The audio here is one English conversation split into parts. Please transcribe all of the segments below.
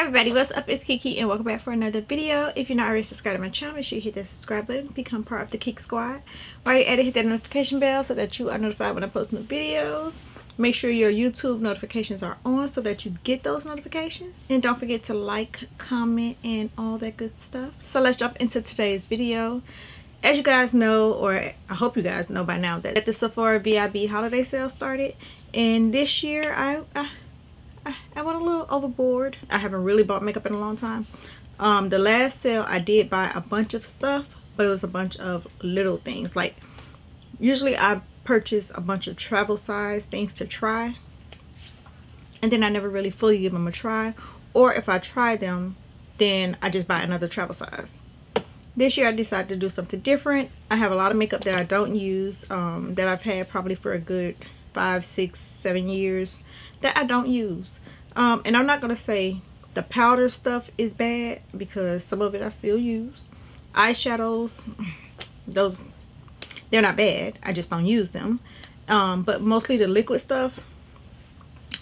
everybody, what's up? It's Kiki and welcome back for another video. If you're not already subscribed to my channel, make sure you hit that subscribe button, become part of the KEKE squad. While you're at it, hit that notification bell so that you are notified when I post new videos. Make sure your YouTube notifications are on so that you get those notifications. And don't forget to like, comment, and all that good stuff. So let's jump into today's video. As you guys know, or I hope you guys know by now, that the Sephora VIB holiday sale started. And this year, I went a little overboard. I haven't really bought makeup in a long time. The last sale I did buy a bunch of stuff, but it was a bunch of little things. Like usually I purchase a bunch of travel size things to try, and then I never really fully give them a try, or if I try them then I just buy another travel size. This year I decided to do something different. I have a lot of makeup that I don't use, that I've had probably for a good 5, 6, 7 years that I don't use. And I'm not gonna say the powder stuff is bad because some of it I still use. Eyeshadows, those, they're not bad, I just don't use them. But mostly the liquid stuff,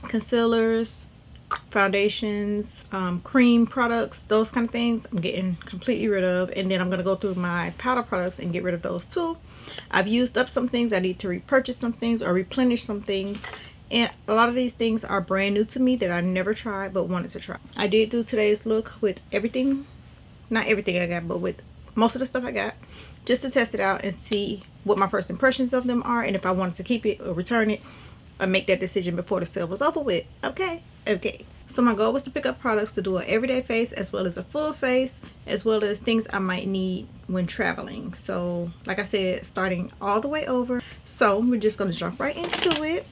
concealers, foundations, cream products, those kind of things, I'm getting completely rid of. And then I'm gonna go through my powder products and get rid of those too. I've used up some things. I need to repurchase some things or replenish some things. And a lot of these things are brand new to me that I never tried but wanted to try. I did do today's look with everything, not everything I got, but with most of the stuff I got, just to test it out and see what my first impressions of them are, and if I wanted to keep it or return it or make that decision before the sale was over with. Okay. So my goal was to pick up products to do an everyday face as well as a full face, as well as things I might need when traveling. So like I said, starting all the way over. So we're just going to jump right into it.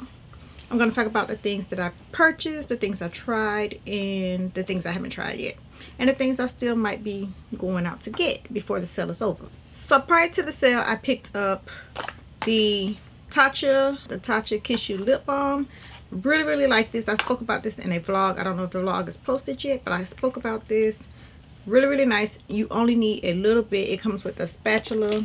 I'm going to talk about the things that I purchased, the things I tried, and the things I haven't tried yet, and the things I still might be going out to get before the sale is over. So prior to the sale, I picked up the Tatcha Kishu lip balm. Really like this. I spoke about this in a vlog. I don't know if the vlog is posted yet, but I spoke about this. Really nice. You only need a little bit. It comes with a spatula,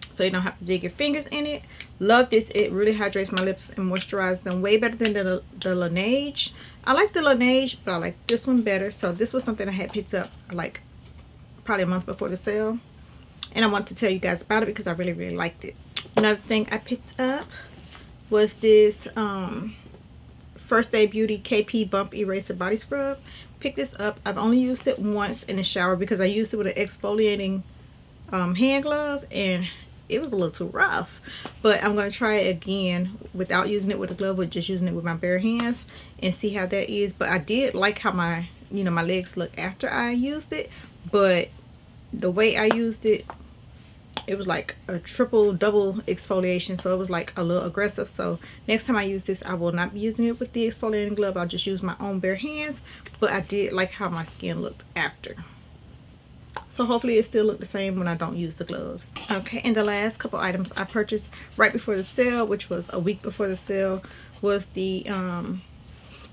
so you don't have to dig your fingers in it. Love this. It really hydrates my lips and moisturizes them way better than the Laneige. I like the Laneige, but I like this one better. So this was something I had picked up like probably a month before the sale, and I want to tell you guys about it because I really liked it. Another thing I picked up was this First Day Beauty KP Bump Eraser Body Scrub. Picked this up. I've only used it once in the shower because I used it with an exfoliating hand glove, and it was a little too rough. But I'm going to try it again without using it with a glove, with just using it with my bare hands, and see how that is. But I did like how my legs look after I used it, but the way I used it, it was like a double exfoliation, so it was like a little aggressive. So next time I use this, I will not be using it with the exfoliating glove. I'll just use my own bare hands. But I did like how my skin looked after, so hopefully it still look the same when I don't use the gloves. Okay, and the last couple items I purchased right before the sale, which was a week before the sale, was the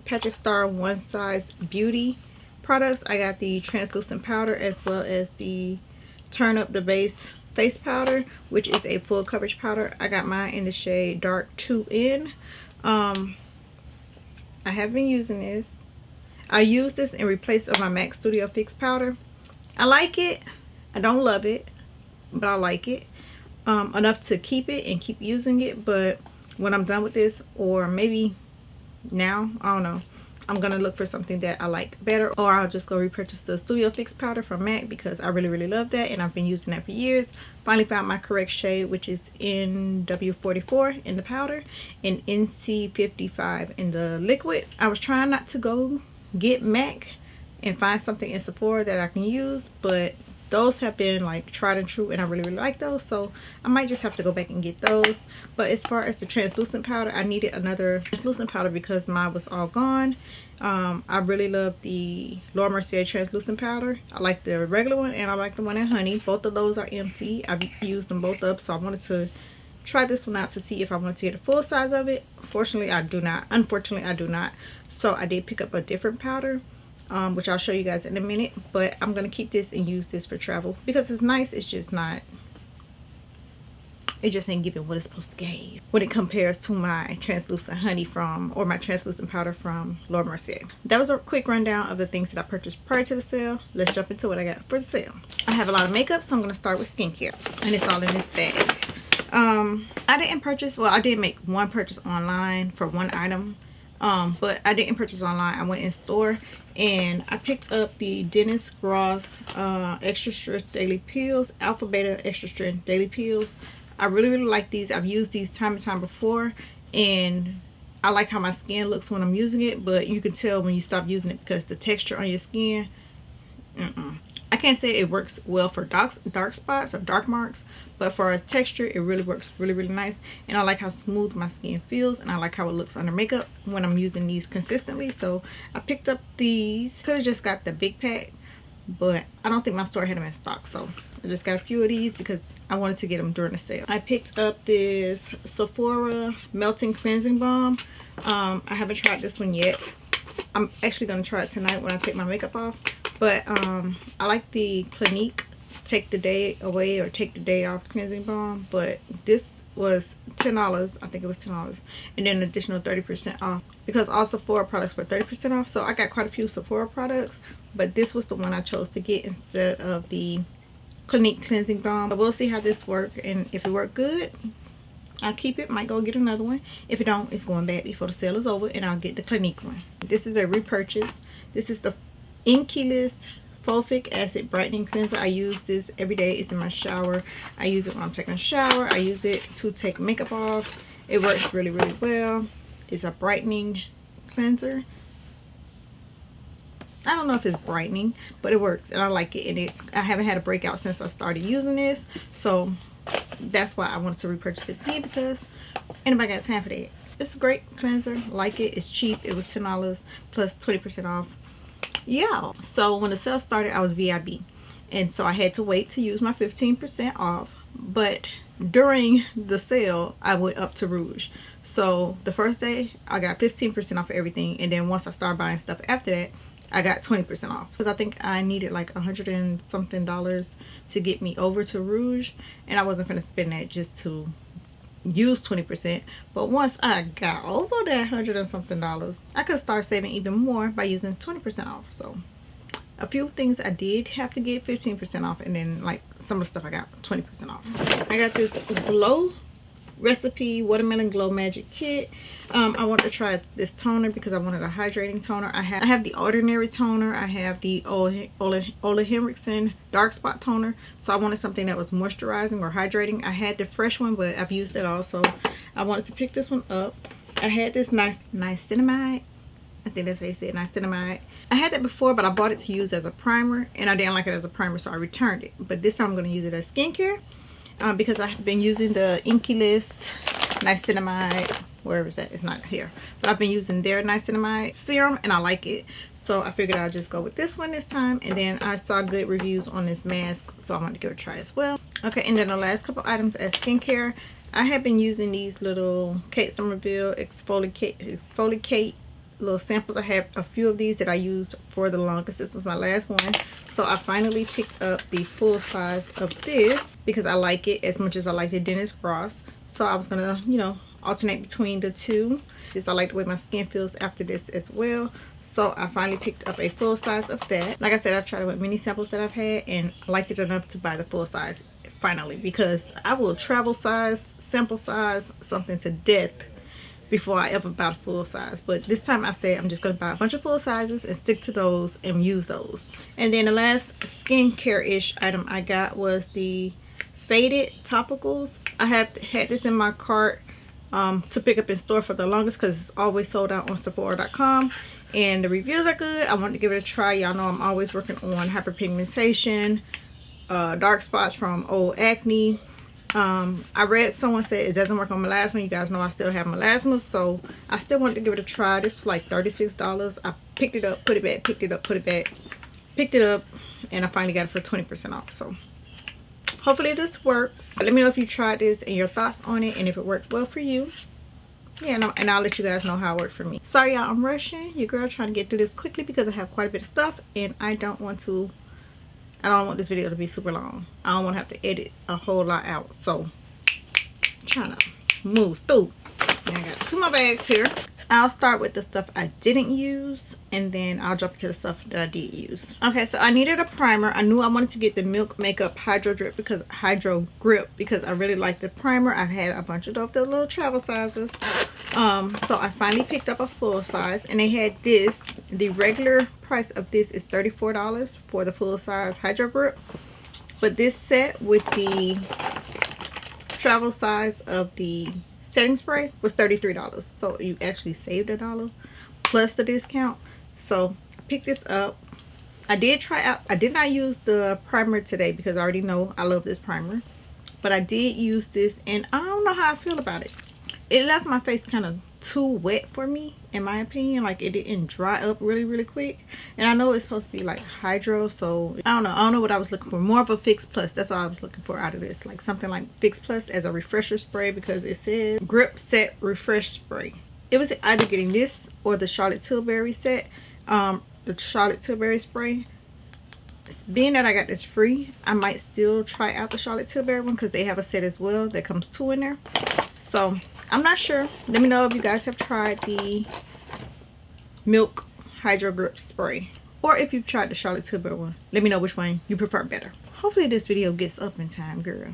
Patrick Star One Size Beauty products. I got the translucent powder as well as the Turn Up the Base face powder, which is a full coverage powder. I got mine in the shade Dark 2N. I have been using this. I use this in replace of my MAC Studio Fix powder. I like it. I don't love it, but I like it enough to keep it and keep using it. But when I'm done with this, or maybe now, I don't know, I'm gonna look for something that I like better, or I'll just go repurchase the Studio Fix powder from MAC because I really love that, and I've been using that for years. Finally found my correct shade, which is NW44 in the powder and NC55 in the liquid. I was trying not to go get MAC and find something in Sephora that I can use, but those have been like tried and true, and I really like those, so I might just have to go back and get those. But as far as the translucent powder, I needed another translucent powder because mine was all gone. I really love the Laura Mercier translucent powder. I like the regular one and I like the one in honey. Both of those are empty. I've used them both up, so I wanted to try this one out to see if I wanted to get a full size of it. Unfortunately I do not. So I did pick up a different powder, which I'll show you guys in a minute. But I'm gonna keep this and use this for travel because it's nice. It's just not it just ain't giving what it's supposed to give when it compares to my translucent honey from, or my translucent powder from Laura Mercier. That was a quick rundown of the things that I purchased prior to the sale. Let's jump into what I got for the sale. I have a lot of makeup, so I'm going to start with skincare, and it's all in this bag. I didn't purchase, well, I did make one purchase online for one item, but I didn't purchase online. I went in store and I picked up the Dennis Gross extra strength daily peels, alpha beta extra strength daily peels. I really like these. I've used these time and time before, and I like how my skin looks when I'm using it, but you can tell when you stop using it because the texture on your skin, I can't say it works well for dark spots or dark marks, but for its texture, it really works really nice. And I like how smooth my skin feels, and I like how it looks under makeup when I'm using these consistently. So I picked up these. Could have just got the big pack, but I don't think my store had them in stock, so I just got a few of these because I wanted to get them during the sale. I picked up this Sephora Melting Cleansing Balm. I haven't tried this one yet. I'm actually going to try it tonight when I take my makeup off. But I like the Clinique Take the Day Away or Take the Day Off Cleansing Balm. But this was $10. I think it was $10. And then an additional 30% off. Because all Sephora products were 30% off. So I got quite a few Sephora products. But this was the one I chose to get instead of the Clinique Cleansing Balm. But we'll see how this works. And if it worked good, I'll keep it. Might go get another one. If it don't, it's going back before the sale is over. And I'll get the Clinique one. This is a repurchase. This is the Inkiness Fulvic Acid Brightening Cleanser. I use this every day. It's in my shower. I use it when I'm taking a shower. I use it to take makeup off. It works really well. It's a brightening cleanser. I don't know if it's brightening, but it works and I like it. And I haven't had a breakout since I started using this, so that's why I wanted to repurchase it again, because anybody got time for that. It's a great cleanser. Like it. It's cheap. It was $10 plus 20% off. Yeah, so when the sale started, I was VIB, and so I had to wait to use my 15% off. But during the sale, I went up to Rouge. So the first day I got 15% off of everything, and then once I started buying stuff after that, I got 20% off, because I think I needed like $100 and something to get me over to Rouge, and I wasn't gonna spend that just to use 20%. But once I got over that $100 and something, I could start saving even more by using 20% off. So a few things I did have to get 15% off, and then like some of the stuff I got 20% off. I got this Glow Recipe Watermelon Glow Magic Kit. I wanted to try this toner because I wanted a hydrating toner. I have the Ordinary toner. I have the Ole Henriksen Dark Spot toner. So I wanted something that was moisturizing or hydrating. I had the fresh one, but I've used it also. I wanted to pick this one up. I had this niacinamide. I think that's how you say it, niacinamide. I had that before, but I bought it to use as a primer, and I didn't like it as a primer, so I returned it. But this time I'm going to use it as skincare. Because I've been using the Inkiness niacinamide, wherever it's at, it's not here, but I've been using their niacinamide serum and I like it, so I figured I'll just go with this one this time. And then I saw good reviews on this mask, so I wanted to give it a try as well. Okay, and then the last couple items as skincare, I have been using these little Kate Somerville exfoliate little samples. I have a few of these that I used for the longest. This was my last one, so I finally picked up the full size of this because I like it as much as I like the Dennis Gross. So I was gonna, you know, alternate between the two, because I like the way my skin feels after this as well. So I finally picked up a full size of that. Like I said, I've tried it with many samples that I've had, and I liked it enough to buy the full size finally, because I will travel size, sample size something to death before I ever buy a full size. But this time I said I'm just going to buy a bunch of full sizes and stick to those and use those. And then the last skincare-ish item I got was the Faded Topicals. I have had this in my cart to pick up in store for the longest because it's always sold out on Sephora.com. And the reviews are good. I wanted to give it a try. Y'all know I'm always working on hyperpigmentation, dark spots from old acne. I read someone said it doesn't work on melasma. You guys know I still have melasma, so I still wanted to give it a try. This was like $36. I picked it up, put it back, picked it up, put it back, picked it up, and I finally got it for 20% off. So hopefully this works. Let me know if you tried this and your thoughts on it, and if it worked well for you. Yeah, and I'll let you guys know how it worked for me. Sorry y'all, I'm rushing. Your girl trying to get through this quickly because I have quite a bit of stuff, and I don't want this video to be super long. I don't want to have to edit a whole lot out. So trying to move through. And I got 2 more bags here. I'll start with the stuff I didn't use, and then I'll jump to the stuff that I did use. Okay, so I needed a primer. I knew I wanted to get the Milk Makeup Hydro Grip because I really like the primer. I've had a bunch of the little travel sizes. So I finally picked up a full size, and they had this. The regular price of this is $34 for the full size Hydro Grip, but this set with the travel size of the setting spray was $33, so you actually saved $1 plus the discount. So I picked this up. I did not use the primer today because I already know I love this primer, but I did use this, and I don't know how I feel about it. It left my face kind of too wet for me, in my opinion. Like, it didn't dry up really quick, and I know it's supposed to be like hydro, so I don't know what I was looking for. More of a Fix Plus, that's all I was looking for out of this, like something like Fix Plus as a refresher spray, because it said Grip Set Refresh Spray. It was either getting this or the Charlotte Tilbury set, the Charlotte Tilbury spray. Being that I got this free, I might still try out the Charlotte Tilbury one because they have a set as well that comes 2 in there. So I'm not sure. Let me know if you guys have tried the Milk Hydro Grip Spray, or if you've tried the Charlotte Tilbury one. Let me know which one you prefer better. Hopefully this video gets up in time, girl.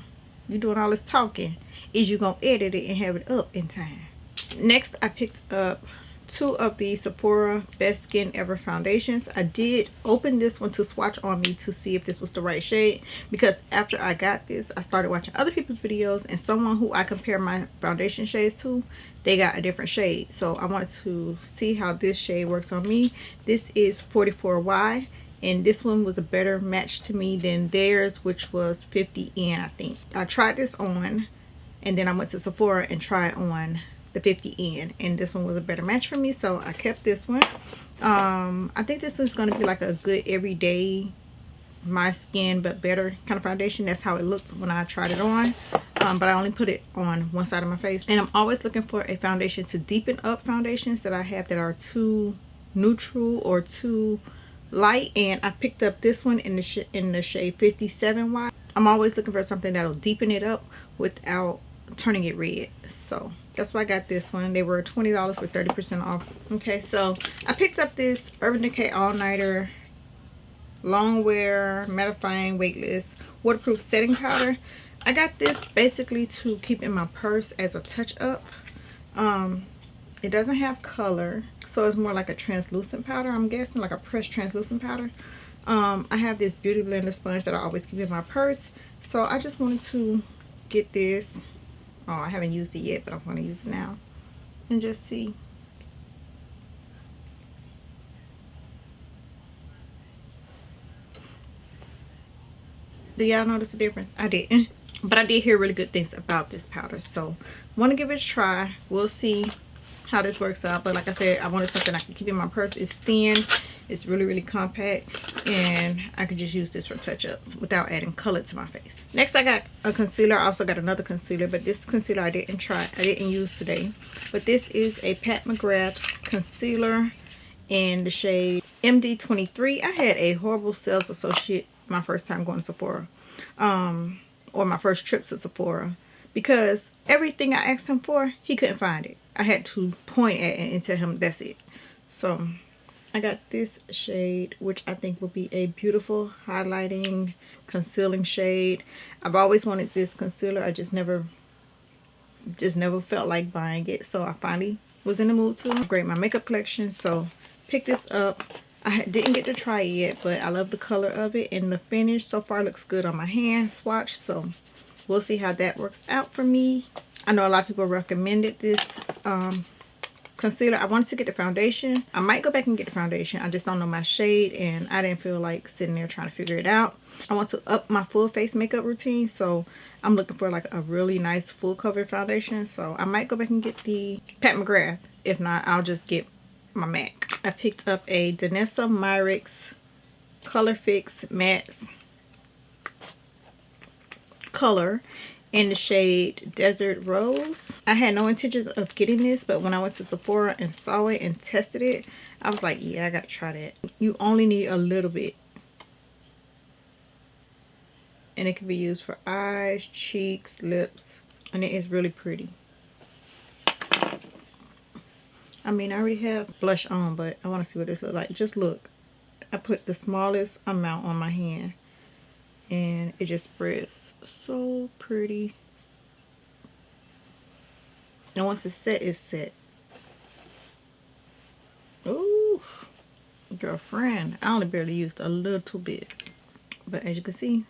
You doing all this talking. Is you gonna edit it and have it up in time? Next, I picked up 2 of the Sephora Best Skin Ever foundations. I did open this one to swatch on me to see if this was the right shade, because after I got this, I started watching other people's videos, and someone who I compare my foundation shades to, they got a different shade. So I wanted to see how this shade works on me. This is 44Y, and this one was a better match to me than theirs, which was 50N, I think. I tried this on, and then I went to Sephora and tried on the 50N, and this one was a better match for me, so I kept this one. I think this is going to be like a good everyday my skin but better kind of foundation. That's how it looked when I tried it on, but I only put it on one side of my face. And I'm always looking for a foundation to deepen up foundations that I have that are too neutral or too light, and I picked up this one in the shade 57Y. I'm always looking for something that'll deepen it up without turning it red, so that's why I got this one. They were $20 with 30% off. Okay, so I picked up this Urban Decay All Nighter Long Wear Mattifying Weightless Waterproof Setting Powder. I got this basically to keep in my purse as a touch up. It doesn't have color, so it's more like a translucent powder, I'm guessing, like a pressed translucent powder. I have this Beautyblender Sponge that I always keep in my purse, so I just wanted to get this. Oh, I haven't used it yet, but I'm going to use it now and just see. Do y'all notice the difference? I didn't, but I did hear really good things about this powder, so I want to give it a try. We'll see how this works out, but like I said, I wanted something I can keep in my purse. It's thin, it's really compact, and I could just use this for touch-ups without adding color to my face. Next, I got a concealer. I also got another concealer, but this concealer I didn't use today. But this is a Pat McGrath concealer in the shade MD23. I had a horrible sales associate my first time going to Sephora, or my first trip to Sephora, because everything I asked him for, he couldn't find it. I had to point at it and tell him that's it. So I got this shade, which I think will be a beautiful highlighting, concealing shade. I've always wanted this concealer. I just never felt like buying it. So I finally was in the mood to upgrade my makeup collection. So pick this up. I didn't get to try it yet, but I love the color of it, and the finish so far looks good on my hand swatch. So we'll see how that works out for me. I know a lot of people recommended this concealer. I wanted to get the foundation. I might go back and get the foundation. I just don't know my shade, and I didn't feel like sitting there trying to figure it out. I want to up my full face makeup routine, so I'm looking for like a really nice full cover foundation. So I might go back and get the Pat McGrath. If not, I'll just get my MAC. I picked up a Denissa Myricks Color Fix Mattes color in the shade Desert Rose. I had no intentions of getting this, but when I went to Sephora and saw it and tested it, I was like, yeah, I gotta try that. You only need a little bit, and it can be used for eyes, cheeks, lips. And it is really pretty. I mean, I already have blush on, but I want to see what this looks like. Just look. I put the smallest amount on my hand. And it just spreads so pretty. And once it's set, it's set. Ooh, girlfriend. I only barely used a little bit. But as you can see,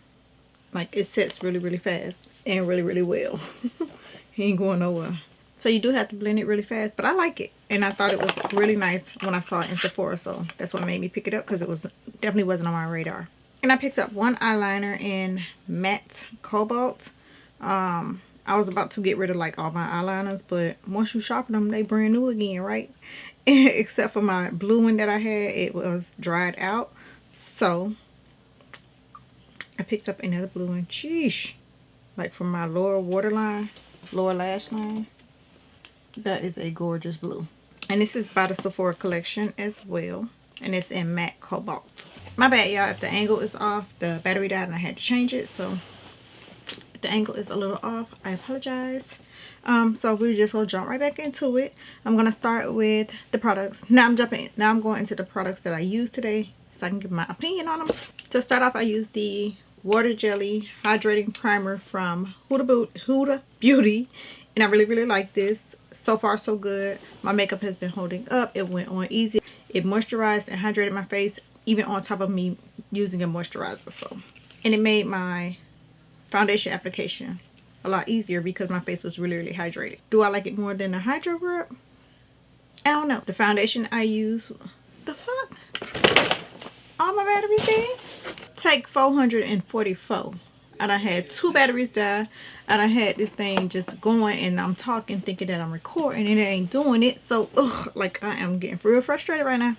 like it sets really, really fast. And really, really well. He ain't going nowhere. So you do have to blend it really fast. But I like it. And I thought it was really nice when I saw it in Sephora. So that's what made me pick it up. Because it was definitely wasn't on my radar. And I picked up one eyeliner in matte cobalt. I was about to get rid of like all my eyeliners, but once you sharpen them, they brand new again, right? Except for my blue one that I had, it was dried out. So I picked up another blue one. Sheesh. Like from my lower waterline, lower lash line. That is a gorgeous blue. And this is by the Sephora collection as well. And it's in matte cobalt. My bad, y'all, if the angle is off. The battery died and I had to change it. So if the angle is a little off, I apologize. So we're just gonna jump right back into it. I'm gonna start with the products. Now I'm going into the products that I used today so I can give my opinion on them. To start off, I used the Water Jelly Hydrating Primer from Huda Beauty. And I really, really like this. So far, so good. My makeup has been holding up. It went on easy. It moisturized and hydrated my face, even on top of me using a moisturizer. So, and it made my foundation application a lot easier because my face was really, really hydrated. Do I like it more than the Hydro Grip? I don't know. The foundation I use, the fuck? All my batteries dead? Take 444. And I had 2 batteries die. And I had this thing just going and I'm talking thinking that I'm recording and it ain't doing it. So, ugh, like I am getting real frustrated right now.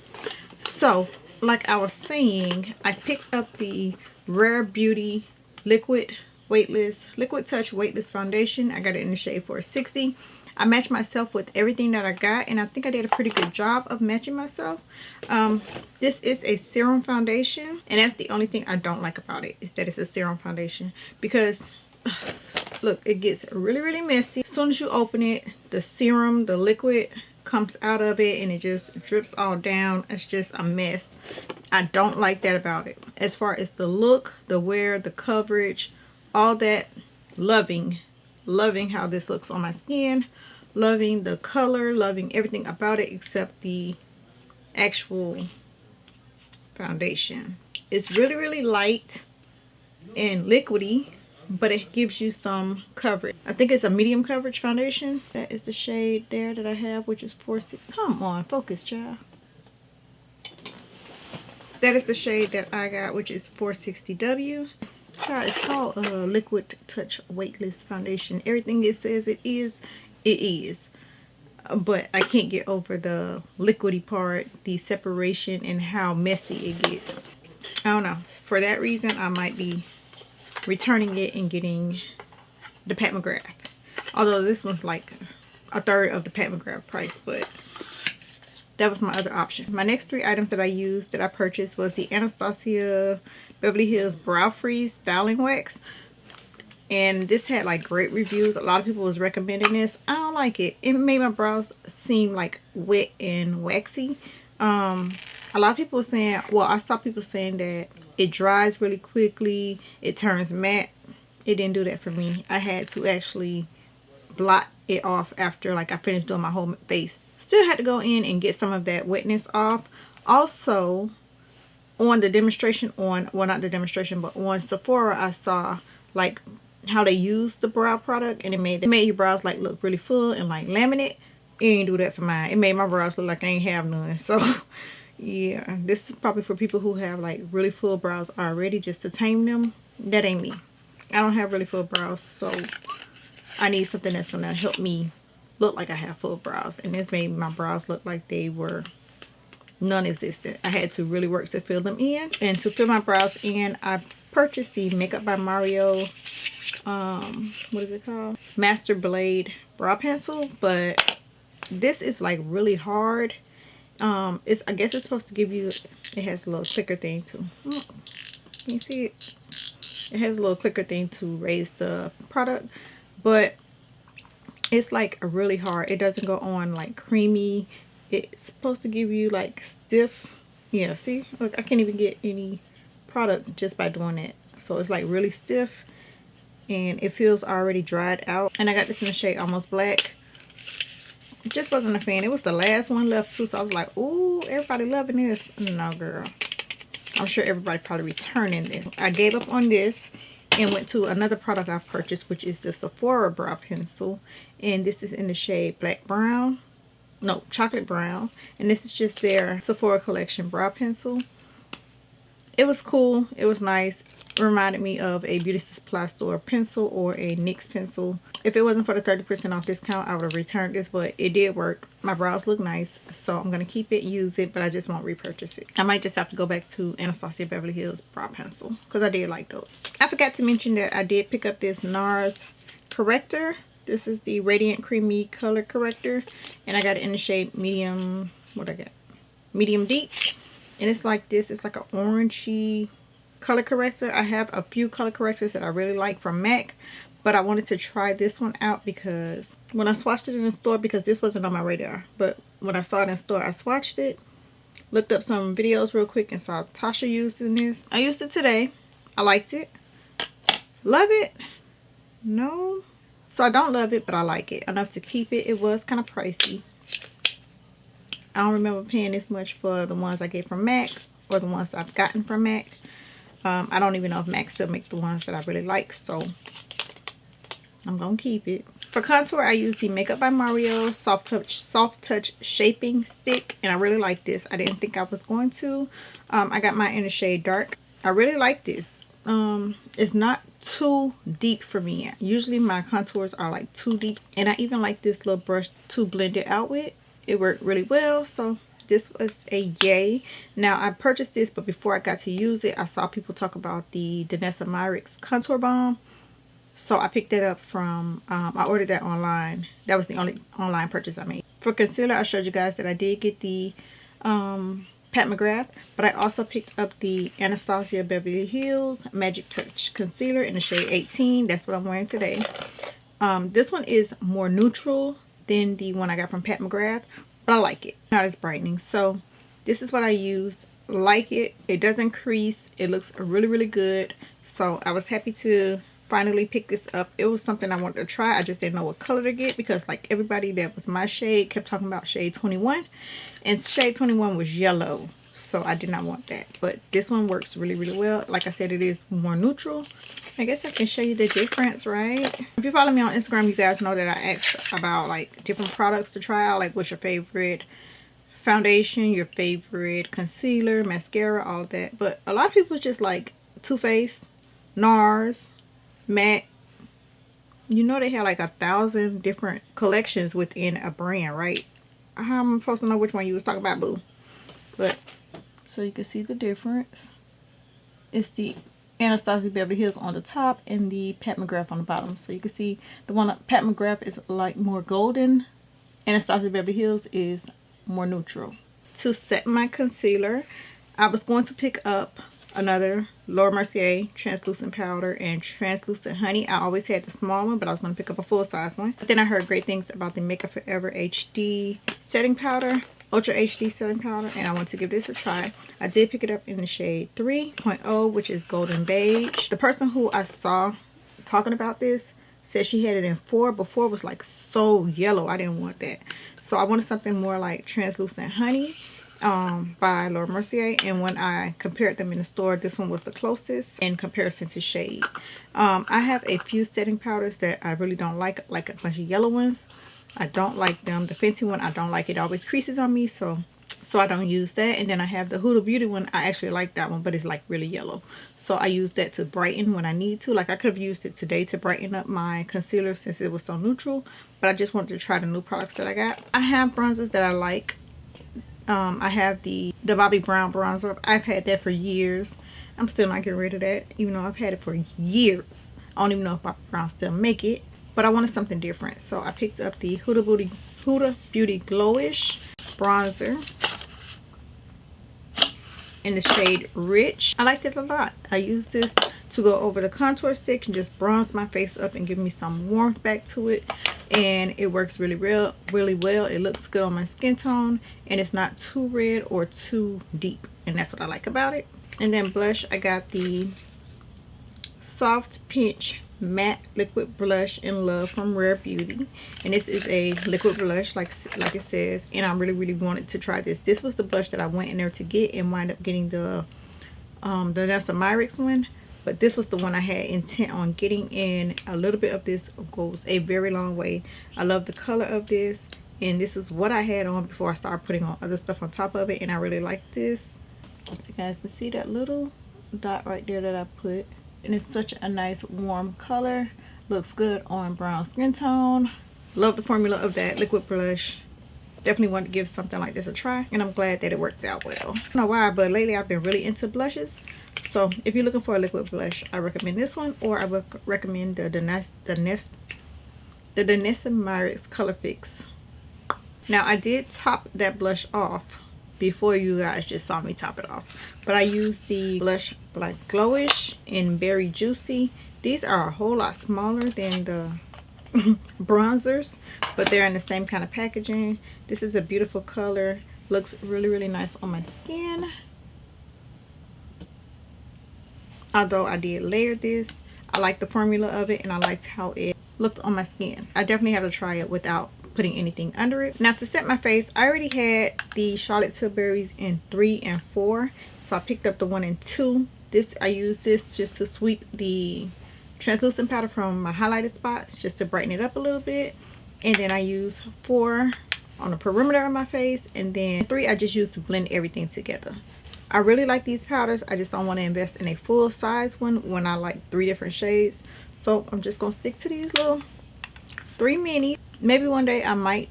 So, like I was saying, I picked up the Rare Beauty Liquid Weightless Liquid Touch Weightless Foundation. I got it in the shade 460. I matched myself with everything that I got, and I think I did a pretty good job of matching myself. This is a serum foundation, and that's the only thing I don't like about it, is that it's a serum foundation. Because, look, it gets really, really messy. As soon as you open it, the serum, the liquid, comes out of it, and it just drips all down. It's just a mess. I don't like that about it. As far as the look, the wear, the coverage, all that, loving how this looks on my skin. Loving the color, loving everything about it except the actual foundation. It's really, really light and liquidy, but it gives you some coverage. I think it's a medium coverage foundation. That is the shade there that I have, which is 460. Come on, focus, child. That is the shade that I got, which is 460W. Child, it's called Liquid Touch Weightless Foundation. Everything it says it is. It is, but I can't get over the liquidy part, the separation, and how messy it gets. I don't know. For that reason, I might be returning it and getting the Pat McGrath. Although this was like a third of the Pat McGrath price, but that was my other option. My next 3 items that I used, that I purchased, was the Anastasia Beverly Hills Brow Freeze Styling Wax. And this had like great reviews. A lot of people was recommending this. I don't like it. It made my brows seem like wet and waxy. A lot of people were saying, well, I saw people saying that it dries really quickly. It turns matte. It didn't do that for me. I had to actually blot it off after like I finished doing my whole face. Still had to go in and get some of that wetness off. Also, on the demonstration well, not the demonstration, but on Sephora, I saw like how they use the brow product, and it made your brows like look really full and like laminate. It ain't do that for mine. It made my brows look like I ain't have none. So yeah, this is probably for people who have like really full brows already, just to tame them. That ain't me. I don't have really full brows, so I need something that's gonna help me look like I have full brows. And this made my brows look like they were non-existent. I had to really work to fill them in. And to fill my brows in, I purchased the Makeup by Mario what is it called, Master Blade brow pencil. But this is like really hard. I guess it's supposed to give you, it has a little clicker thing too. Can you see it? It has a little clicker thing to raise the product, but It's like really hard. It doesn't go on like creamy. It's supposed to give you like stiff. Yeah, see, look, I can't even get any product just by doing it. So it's like really stiff, and it feels already dried out. And I got this in the shade Almost Black. Just wasn't a fan. It was the last one left too, so I was like, ooh, everybody loving this. No, girl, I'm sure everybody probably returning this. I gave up on this and went to another product I've purchased, which is the Sephora brow pencil, and this is in the shade Black Brown, no, Chocolate Brown, and this is just their Sephora collection brow pencil. It was cool. It was nice. It reminded me of a Beauty Supply Store pencil or a NYX pencil. If it wasn't for the 30% off discount, I would have returned this, but it did work. My brows look nice, so I'm going to keep it, use it, but I just won't repurchase it. I might just have to go back to Anastasia Beverly Hills brow pencil because I did like those. I forgot to mention that I did pick up this Nars Corrector. This is the Radiant Creamy Color Corrector, and I got it in the shade medium, what I got? Medium Deep. And it's like this. It's like an orangey color corrector. I have a few color correctors that I really like from MAC, but I wanted to try this one out because when I swatched it in the store, because this wasn't on my radar, but when I saw it in the store, I swatched it, looked up some videos real quick, and saw Tatcha using this. I used it today. I liked it. Love it? No. So I don't love it, but I like it enough to keep it. It was kind of pricey. I don't remember paying this much for the ones I get from MAC or the ones I've gotten from MAC. I don't even know if MAC still make the ones that I really like, so I'm going to keep it. For contour, I use the Makeup by Mario Soft Touch Shaping Stick, and I really like this. I didn't think I was going to. I got mine in the shade Dark. I really like this. It's not too deep for me. Usually my contours are like too deep, and I even like this little brush to blend it out with. It worked really well, so this was a yay. Now I purchased this, but before I got to use it, I saw people talk about the Denissa Myricks contour balm, so I picked that up from I ordered that online. That was the only online purchase I made. For concealer, I showed you guys that I did get the Pat McGrath, but I also picked up the Anastasia Beverly Hills Magic Touch concealer in the shade 18. That's what I'm wearing today. This one is more neutral than the one I got from Pat McGrath, but I like it. Not as brightening. So this is what I used. Like it. It doesn't crease. It looks really, really good. So I was happy to finally pick this up. It was something I wanted to try. I just didn't know what color to get because like everybody that was my shade kept talking about shade 21, and shade 21 was yellow. So I did not want that. But this one works really, really well. Like I said, it is more neutral. I guess I can show you the difference, right? If you follow me on Instagram, you guys know that I asked about like different products to try out. Like what's your favorite foundation, your favorite concealer, mascara, all of that. But a lot of people just like Too Faced, Nars, MAC. You know they have like 1,000 different collections within a brand, right? How am I supposed to know which one you was talking about, boo? But so you can see the difference. It's the Anastasia Beverly Hills on the top and the Pat McGrath on the bottom. So you can see the one at Pat McGrath is like more golden. Anastasia Beverly Hills is more neutral. To set my concealer, I was going to pick up another Laura Mercier translucent powder and translucent honey. I always had the small one, but I was going to pick up a full size one. But then I heard great things about the Makeup Forever HD setting powder, Ultra HD setting powder, and I want to give this a try. I did pick it up in the shade 3.0, which is Golden Beige. The person who I saw talking about this said she had it in 4, but 4 was like so yellow. I didn't want that. So I wanted something more like Translucent Honey by Laura Mercier, and when I compared them in the store, this one was the closest in comparison to shade. I have a few setting powders that I really don't like a bunch of yellow ones. I don't like them. The Fenty one, I don't like it. It always creases on me, so I don't use that. And then I have the Huda Beauty one. I actually like that one, but it's like really yellow. So I use that to brighten when I need to. Like I could have used it today to brighten up my concealer since it was so neutral, but I just wanted to try the new products that I got. I have bronzers that I like. I have the Bobbi Brown bronzer. I've had that for years. I'm still not getting rid of that, even though I've had it for years. I don't even know if Bobbi Brown still make it, but I wanted something different. So I picked up the Huda Beauty Glowish bronzer. in the shade Rich. I liked it a lot. I used this to go over the contour stick and just bronze my face up and give me some warmth back to it, and it works really well. It looks good on my skin tone, and it's not too red or too deep, and that's what I like about it. And then blush, I got the Soft Pinch Matte Liquid Blush in Love from Rare Beauty, and this is a liquid blush like it says, and I really wanted to try this. This was the blush that I went in there to get and wind up getting the Vanessa Myricks one, but this was the one I had intent on getting, and a little bit of this goes a very long way. I love the color of this, and this is what I had on before I started putting on other stuff on top of it, and I really like this. You guys can see that little dot right there that I put, and it's such a nice warm color. Looks good on brown skin tone. Love the formula of that liquid blush. Definitely want to give something like this a try, and I'm glad that it worked out well. I don't know why, but lately I've been really into blushes. So if you're looking for a liquid blush, I recommend this one, or I would recommend the Denissa Myricks Color Fix. Now I did top that blush off before you guys just saw me top it off, but I used the blush Black Glowish in Berry Juicy. These are a whole lot smaller than the bronzers, but they're in the same kind of packaging. This is a beautiful color, looks really nice on my skin. Although I did layer this, I like the formula of it, and I liked how it looked on my skin. I definitely have to try it without putting anything under it. Now to set my face, I already had the Charlotte Tilbury's in 3 and 4, so I picked up the 1 and 2. I use this just to sweep the translucent powder from my highlighted spots, just to brighten it up a little bit. And then I use 4 on the perimeter of my face, and then 3 I just use to blend everything together. I really like these powders. I just don't want to invest in a full size one when I like 3 different shades, so I'm just gonna stick to these little 3 minis. Maybe one day I might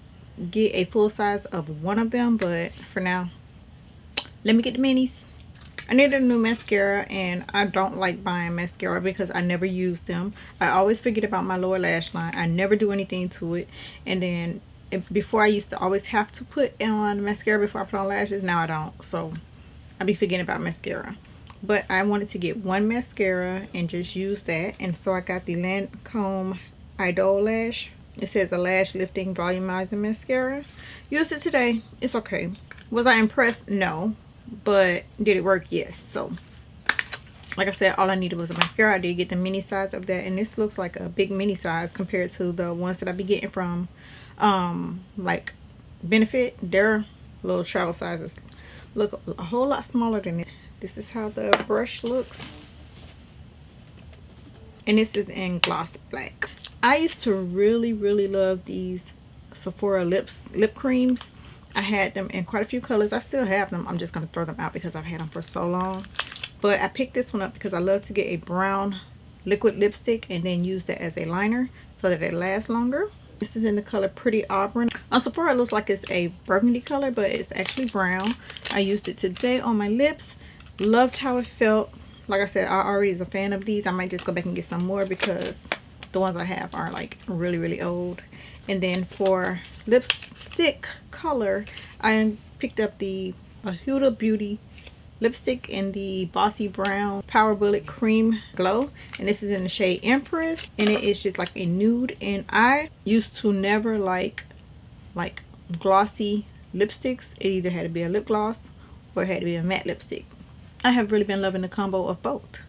get a full size of one of them, but for now, let me get the minis. I needed a new mascara, and I don't like buying mascara because I never use them. I always forget about my lower lash line. I never do anything to it. And then before, I used to always have to put on mascara before I put on lashes. Now I don't, so I be forgetting about mascara. But I wanted to get one mascara and just use that, and so I got the Lancome Idol Lash. It says a lash lifting volumizing mascara. Used it today. It's okay. Was I impressed? No. But did it work? Yes. So like I said, all I needed was a mascara. I did get the mini size of that, and this looks like a big mini size compared to the ones that I be getting from like Benefit. Their little travel sizes look a whole lot smaller than it. This is how the brush looks, and this is in gloss black. I used to really love these Sephora lip creams. I had them in quite a few colors. I still have them. I'm just going to throw them out because I've had them for so long. But I picked this one up because I love to get a brown liquid lipstick and then use that as a liner so that it lasts longer. This is in the color Pretty Auburn. On Sephora, it looks like it's a burgundy color, but it's actually brown. I used it today on my lips. Loved how it felt. Like I said, I already was a fan of these. I might just go back and get some more because the ones I have are like really old. And then for lipstick color, I picked up the Huda Beauty lipstick in the Bossy Brown Power Bullet Cream Glow, and this is in the shade Empress, and it is just like a nude. And I used to never like glossy lipsticks. It either had to be a lip gloss or it had to be a matte lipstick. I have really been loving the combo of both.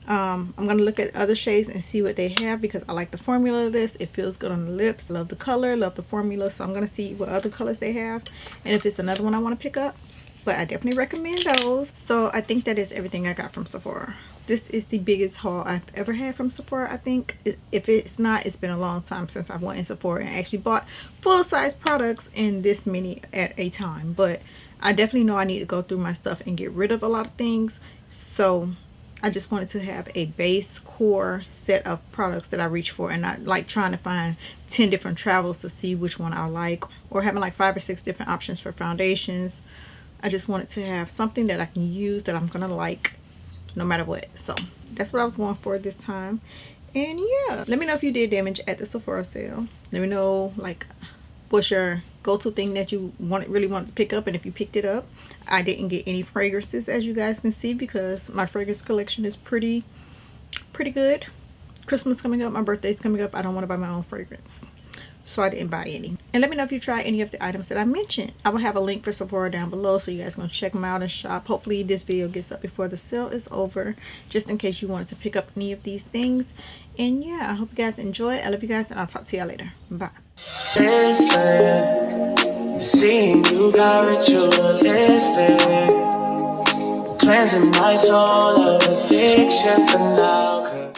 I'm going to look at other shades and see what they have because I like the formula of this. It feels good on the lips. Love the color, love the formula. So I'm going to see what other colors they have and if it's another one I want to pick up. But I definitely recommend those. So I think that is everything I got from Sephora. This is the biggest haul I've ever had from Sephora, I think. If it's not, it's been a long time since I've went in Sephora and actually bought full-size products in this many at a time. But I definitely know I need to go through my stuff and get rid of a lot of things. So I just wanted to have a base core set of products that I reach for, and not like trying to find 10 different travels to see which one I like, or having like 5 or 6 different options for foundations. I just wanted to have something that I can use that I'm gonna like no matter what. So that's what I was going for this time. And yeah, let me know if you did damage at the Sephora sale. Let me know like what's your go-to thing that you really wanted to pick up. And if you picked it up, I didn't get any fragrances, as you guys can see, because my fragrance collection is pretty good. Christmas coming up, my birthday's coming up. I don't want to buy my own fragrance, so I didn't buy any. And let me know if you try any of the items that I mentioned. I will have a link for Sephora down below, so you guys can check them out and shop. Hopefully this video gets up before the sale is over, just in case you wanted to pick up any of these things. And yeah, I hope you guys enjoy. I love you guys, and I'll talk to y'all later. Bye. Listen, seeing you got ritualistic, cleansing my soul of addiction for now.